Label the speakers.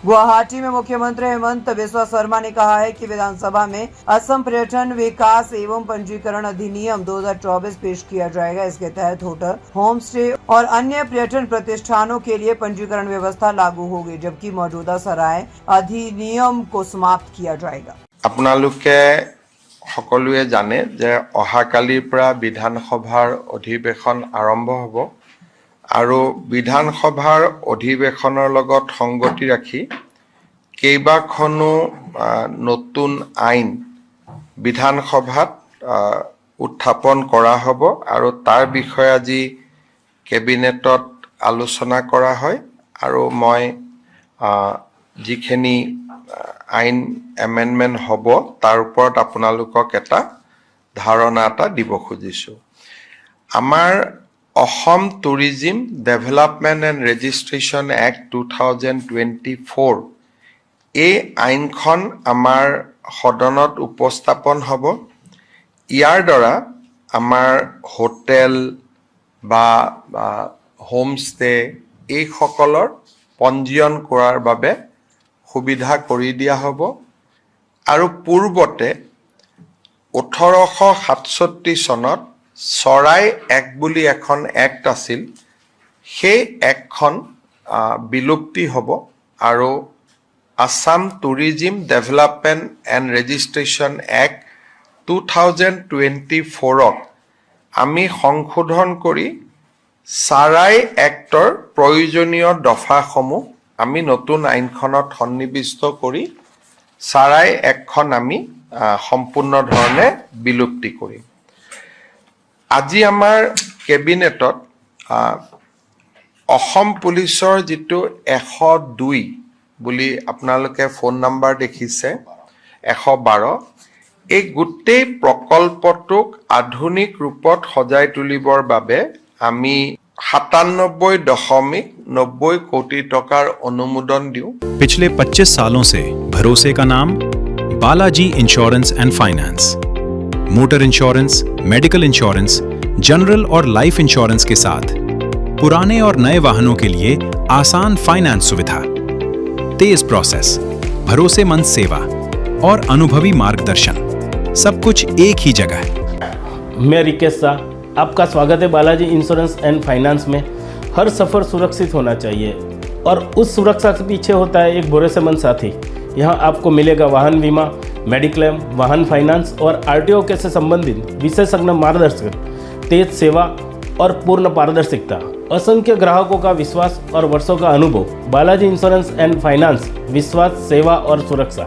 Speaker 1: गुवाहाटी में मुख्यमंत्री हेमंत बिस्वा शर्मा ने कहा है कि विधानसभा में असम पर्यटन विकास एवं पंजीकरण अधिनियम 2024 पेश किया जाएगा। इसके तहत होटल, होम स्टे और अन्य पर्यटन प्रतिष्ठानों के लिए पंजीकरण व्यवस्था लागू होगी, जबकि मौजूदा सराय अधिनियम को समाप्त किया जाएगा।
Speaker 2: আপোনালোকে সকলোৱে জানে যে অহাকালিৰ পৰা বিধানসভাৰ অধিৱেশন আৰম্ভ হ'ব আৰু বিধানসভাৰ অধিৱেশনৰ লগত সংগতি ৰাখি কেইবাখনো নতুন আইন বিধানসভাত উত্থাপন কৰা হ'ব আৰু তাৰ বিষয়ে আজি কেবিনেটত আলোচনা কৰা হয় আৰু মই যিখিনি আইন এমেণ্ডমেণ্ট হ'ব তাৰ ওপৰত আপোনালোকক এটা ধাৰণা এটা দিব খুজিছোঁ। আমাৰ Assam tourism development and registration act 2024 এই আইনখন আমাৰ সদনত উপস্থাপন হ'ব। ইয়াৰ দ্বাৰা আমাৰ হোটেল বা হোম ষ্টে এইসকলৰ পঞ্জীয়ন কৰাৰ বাবে সুবিধা কৰি দিয়া হ'ব আৰু পূৰ্বতে 1867 চনত চৰাই এক বুলি এখন এক্ট আছিল, সেই এক্টখন বিলুপ্তি হ'ব আৰু Assam tourism development and registration act 2024ক আমি সংশোধন কৰি চৰাই এক্টৰ প্ৰয়োজনীয় দফাসমূহ আমি নতুন আইনখনত সন্নিৱিষ্ট কৰি চৰাই এক্টখন আমি সম্পূৰ্ণ ধৰণে বিলুপ্তি কৰিম। আজি আমাৰ কেবিনেটত অসম পুলিচৰ যিটো 102 বুলি আপোনালোকে ফোন নাম্বাৰ দেখিছে 112, এই গোটেই প্ৰকল্পটোক আধুনিক ৰূপত সজাই তুলিবৰ বাবে আমি 97.90 কোটি टकार अनुमोदन दियो।
Speaker 3: पिछले 25 सालों से भरोसे का नाम Balaji insurance and finance. Motor insurance, medical insurance, general और लाइफ इंश्योरेंस के साथ पुराने और नए वाहनों के लिए आसान फाइनेंस सुविधा, तेज प्रोसेस, भरोसेमंद सेवा और अनुभवी मार्गदर्शन, सब कुछ एक ही जगह।
Speaker 4: मैं रिकेश शाह, आपका स्वागत है बालाजी इंश्योरेंस एंड फाइनेंस में। हर सफ़र सुरक्षित होना चाहिए और उस सुरक्षा के पीछे होता है एक भरोसेमंद साथी। यहाँ आपको मिलेगा वाहन बीमा, मेडिक्लेम, वाहन फाइनेंस और आरटीओ के से संबंधित विशेषज्ञ मार्गदर्शन, तेज सेवा और पूर्ण पारदर्शिता, असंख्य ग्राहकों का विश्वास और वर्षों का अनुभव। बालाजी इंश्योरेंस एंड फाइनेंस, विश्वास, सेवा और सुरक्षा।